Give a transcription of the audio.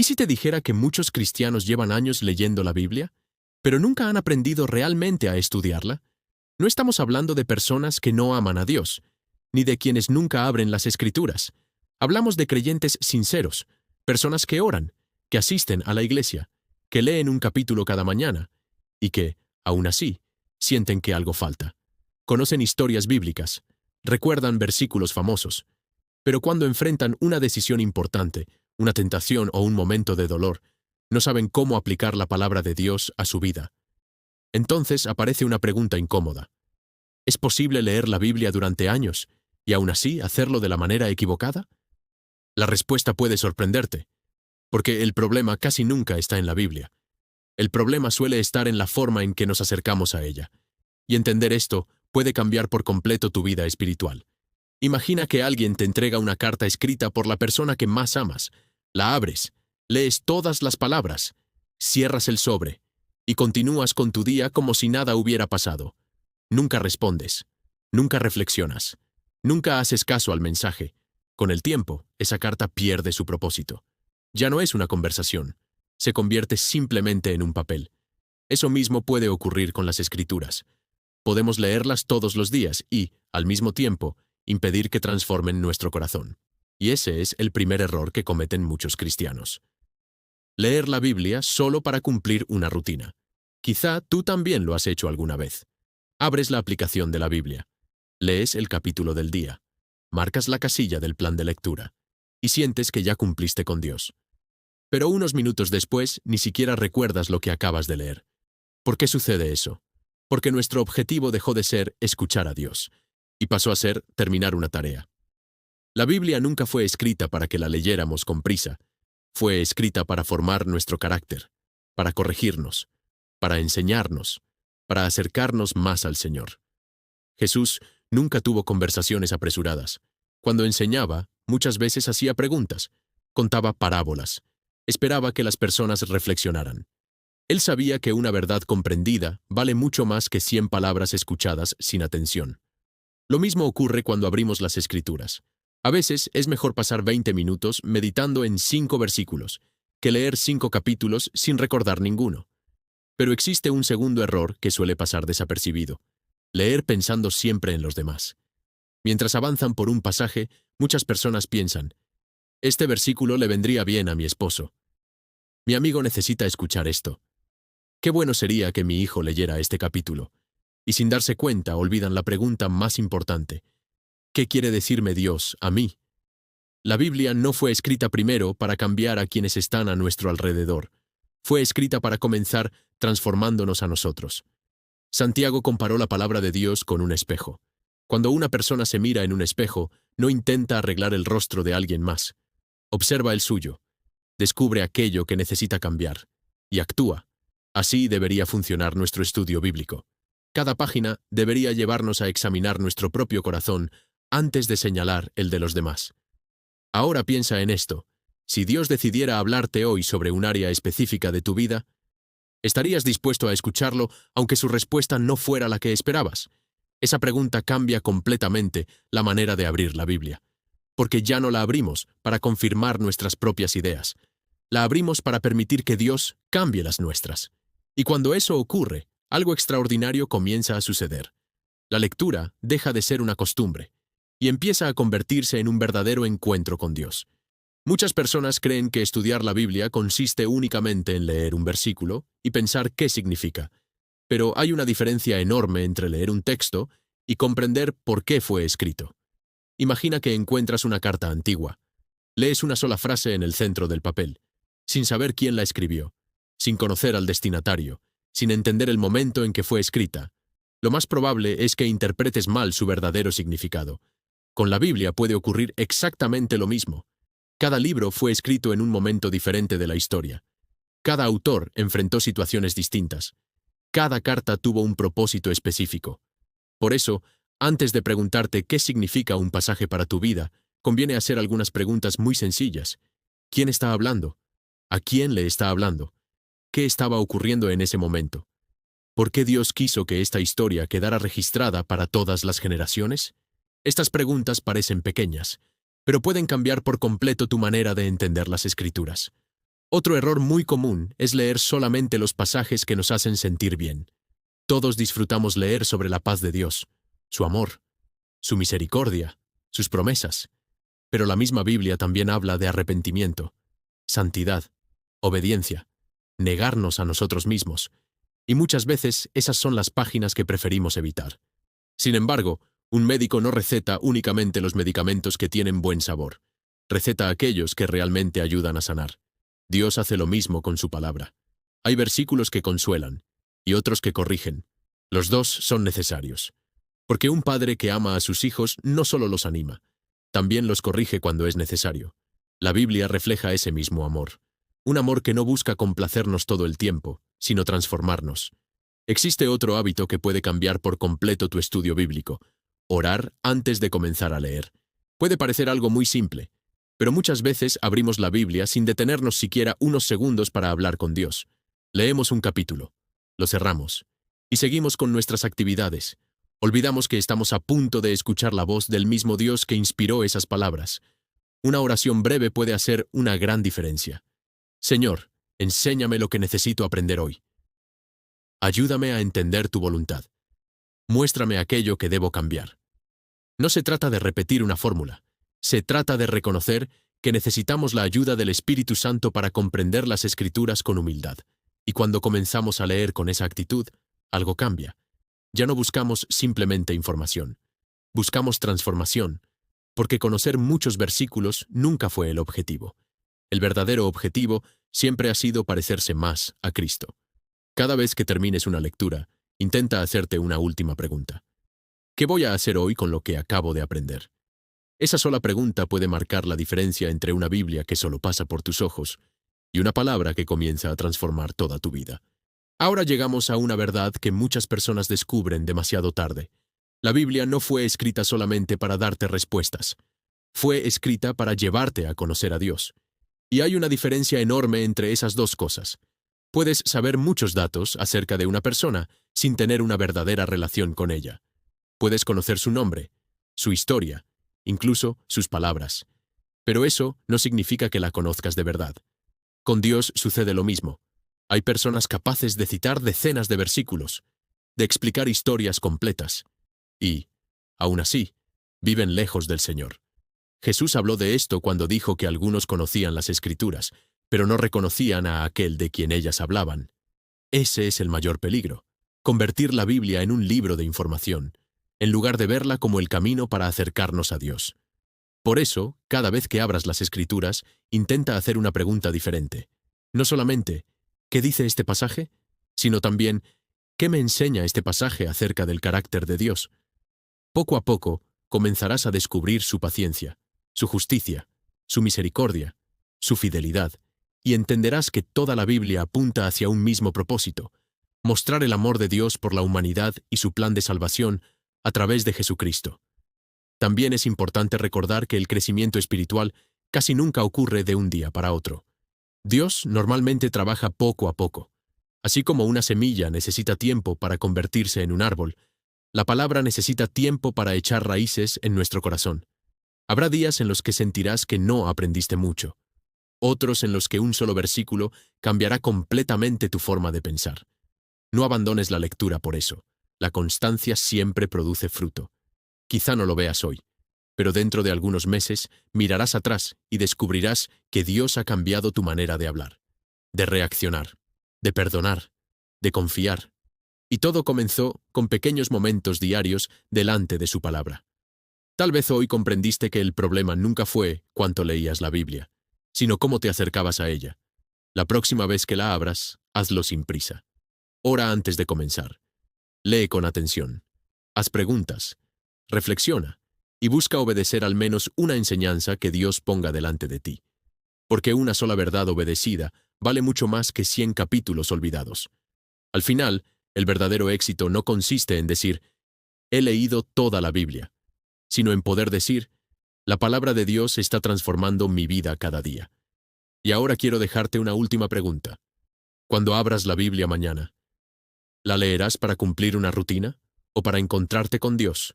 ¿Y si te dijera que muchos cristianos llevan años leyendo la Biblia, pero nunca han aprendido realmente a estudiarla? No estamos hablando de personas que no aman a Dios, ni de quienes nunca abren las Escrituras. Hablamos de creyentes sinceros, personas que oran, que asisten a la iglesia, que leen un capítulo cada mañana, y que, aún así, sienten que algo falta. Conocen historias bíblicas, recuerdan versículos famosos, pero cuando enfrentan una decisión importante, una tentación o un momento de dolor, no saben cómo aplicar la palabra de Dios a su vida. Entonces aparece una pregunta incómoda. ¿Es posible leer la Biblia durante años y aún así hacerlo de la manera equivocada? La respuesta puede sorprenderte, porque el problema casi nunca está en la Biblia. El problema suele estar en la forma en que nos acercamos a ella. Y entender esto puede cambiar por completo tu vida espiritual. Imagina que alguien te entrega una carta escrita por la persona que más amas. La abres, lees todas las palabras, cierras el sobre y continúas con tu día como si nada hubiera pasado. Nunca respondes, nunca reflexionas, nunca haces caso al mensaje. Con el tiempo, esa carta pierde su propósito. Ya no es una conversación, se convierte simplemente en un papel. Eso mismo puede ocurrir con las Escrituras. Podemos leerlas todos los días y, al mismo tiempo, impedir que transformen nuestro corazón. Y ese es el primer error que cometen muchos cristianos. Leer la Biblia solo para cumplir una rutina. Quizá tú también lo has hecho alguna vez. Abres la aplicación de la Biblia, lees el capítulo del día, marcas la casilla del plan de lectura y sientes que ya cumpliste con Dios. Pero unos minutos después ni siquiera recuerdas lo que acabas de leer. ¿Por qué sucede eso? Porque nuestro objetivo dejó de ser escuchar a Dios y pasó a ser terminar una tarea. La Biblia nunca fue escrita para que la leyéramos con prisa. Fue escrita para formar nuestro carácter, para corregirnos, para enseñarnos, para acercarnos más al Señor. Jesús nunca tuvo conversaciones apresuradas. Cuando enseñaba, muchas veces hacía preguntas, contaba parábolas, esperaba que las personas reflexionaran. Él sabía que una verdad comprendida vale mucho más que 100 palabras escuchadas sin atención. Lo mismo ocurre cuando abrimos las Escrituras. A veces es mejor pasar 20 minutos meditando en 5 versículos, que leer 5 capítulos sin recordar ninguno. Pero existe un segundo error que suele pasar desapercibido: leer pensando siempre en los demás. Mientras avanzan por un pasaje, muchas personas piensan: este versículo le vendría bien a mi esposo. Mi amigo necesita escuchar esto. Qué bueno sería que mi hijo leyera este capítulo. Y sin darse cuenta, olvidan la pregunta más importante: ¿qué quiere decirme Dios a mí? La Biblia no fue escrita primero para cambiar a quienes están a nuestro alrededor. Fue escrita para comenzar transformándonos a nosotros. Santiago comparó la palabra de Dios con un espejo. Cuando una persona se mira en un espejo, no intenta arreglar el rostro de alguien más. Observa el suyo, descubre aquello que necesita cambiar, y actúa. Así debería funcionar nuestro estudio bíblico. Cada página debería llevarnos a examinar nuestro propio corazón antes de señalar el de los demás. Ahora piensa en esto: si Dios decidiera hablarte hoy sobre un área específica de tu vida, ¿estarías dispuesto a escucharlo aunque su respuesta no fuera la que esperabas? Esa pregunta cambia completamente la manera de abrir la Biblia, porque ya no la abrimos para confirmar nuestras propias ideas. La abrimos para permitir que Dios cambie las nuestras. Y cuando eso ocurre, algo extraordinario comienza a suceder. La lectura deja de ser una costumbre y empieza a convertirse en un verdadero encuentro con Dios. Muchas personas creen que estudiar la Biblia consiste únicamente en leer un versículo y pensar qué significa. Pero hay una diferencia enorme entre leer un texto y comprender por qué fue escrito. Imagina que encuentras una carta antigua. Lees una sola frase en el centro del papel, sin saber quién la escribió, sin conocer al destinatario, sin entender el momento en que fue escrita. Lo más probable es que interpretes mal su verdadero significado. Con la Biblia puede ocurrir exactamente lo mismo. Cada libro fue escrito en un momento diferente de la historia. Cada autor enfrentó situaciones distintas. Cada carta tuvo un propósito específico. Por eso, antes de preguntarte qué significa un pasaje para tu vida, conviene hacer algunas preguntas muy sencillas. ¿Quién está hablando? ¿A quién le está hablando? ¿Qué estaba ocurriendo en ese momento? ¿Por qué Dios quiso que esta historia quedara registrada para todas las generaciones? Estas preguntas parecen pequeñas, pero pueden cambiar por completo tu manera de entender las Escrituras. Otro error muy común es leer solamente los pasajes que nos hacen sentir bien. Todos disfrutamos leer sobre la paz de Dios, su amor, su misericordia, sus promesas. Pero la misma Biblia también habla de arrepentimiento, santidad, obediencia, negarnos a nosotros mismos, y muchas veces esas son las páginas que preferimos evitar. Sin embargo, un médico no receta únicamente los medicamentos que tienen buen sabor. Receta aquellos que realmente ayudan a sanar. Dios hace lo mismo con su palabra. Hay versículos que consuelan y otros que corrigen. Los dos son necesarios. Porque un padre que ama a sus hijos no solo los anima, también los corrige cuando es necesario. La Biblia refleja ese mismo amor. Un amor que no busca complacernos todo el tiempo, sino transformarnos. Existe otro hábito que puede cambiar por completo tu estudio bíblico: orar antes de comenzar a leer. Puede parecer algo muy simple, pero muchas veces abrimos la Biblia sin detenernos siquiera unos segundos para hablar con Dios. Leemos un capítulo, lo cerramos, y seguimos con nuestras actividades. Olvidamos que estamos a punto de escuchar la voz del mismo Dios que inspiró esas palabras. Una oración breve puede hacer una gran diferencia. Señor, enséñame lo que necesito aprender hoy. Ayúdame a entender tu voluntad. Muéstrame aquello que debo cambiar. No se trata de repetir una fórmula. Se trata de reconocer que necesitamos la ayuda del Espíritu Santo para comprender las Escrituras con humildad. Y cuando comenzamos a leer con esa actitud, algo cambia. Ya no buscamos simplemente información. Buscamos transformación, porque conocer muchos versículos nunca fue el objetivo. El verdadero objetivo siempre ha sido parecerse más a Cristo. Cada vez que termines una lectura, intenta hacerte una última pregunta. ¿Qué voy a hacer hoy con lo que acabo de aprender? Esa sola pregunta puede marcar la diferencia entre una Biblia que solo pasa por tus ojos y una palabra que comienza a transformar toda tu vida. Ahora llegamos a una verdad que muchas personas descubren demasiado tarde. La Biblia no fue escrita solamente para darte respuestas. Fue escrita para llevarte a conocer a Dios. Y hay una diferencia enorme entre esas dos cosas. Puedes saber muchos datos acerca de una persona sin tener una verdadera relación con ella. Puedes conocer su nombre, su historia, incluso sus palabras. Pero eso no significa que la conozcas de verdad. Con Dios sucede lo mismo. Hay personas capaces de citar decenas de versículos, de explicar historias completas, y, aún así, viven lejos del Señor. Jesús habló de esto cuando dijo que algunos conocían las Escrituras, pero no reconocían a aquel de quien ellas hablaban. Ese es el mayor peligro: convertir la Biblia en un libro de información, en lugar de verla como el camino para acercarnos a Dios. Por eso, cada vez que abras las Escrituras, intenta hacer una pregunta diferente. No solamente, ¿qué dice este pasaje?, sino también, ¿qué me enseña este pasaje acerca del carácter de Dios? Poco a poco, comenzarás a descubrir su paciencia, su justicia, su misericordia, su fidelidad, y entenderás que toda la Biblia apunta hacia un mismo propósito: mostrar el amor de Dios por la humanidad y su plan de salvación a través de Jesucristo. También es importante recordar que el crecimiento espiritual casi nunca ocurre de un día para otro. Dios normalmente trabaja poco a poco. Así como una semilla necesita tiempo para convertirse en un árbol, la palabra necesita tiempo para echar raíces en nuestro corazón. Habrá días en los que sentirás que no aprendiste mucho, otros en los que un solo versículo cambiará completamente tu forma de pensar. No abandones la lectura por eso. La constancia siempre produce fruto. Quizá no lo veas hoy, pero dentro de algunos meses mirarás atrás y descubrirás que Dios ha cambiado tu manera de hablar, de reaccionar, de perdonar, de confiar. Y todo comenzó con pequeños momentos diarios delante de su palabra. Tal vez hoy comprendiste que el problema nunca fue cuánto leías la Biblia, sino cómo te acercabas a ella. La próxima vez que la abras, hazlo sin prisa. Ora antes de comenzar. Lee con atención. Haz preguntas. Reflexiona. Y busca obedecer al menos una enseñanza que Dios ponga delante de ti. Porque una sola verdad obedecida vale mucho más que 100 capítulos olvidados. Al final, el verdadero éxito no consiste en decir, he leído toda la Biblia, sino en poder decir, la palabra de Dios está transformando mi vida cada día. Y ahora quiero dejarte una última pregunta. Cuando abras la Biblia mañana, ¿la leerás para cumplir una rutina o para encontrarte con Dios?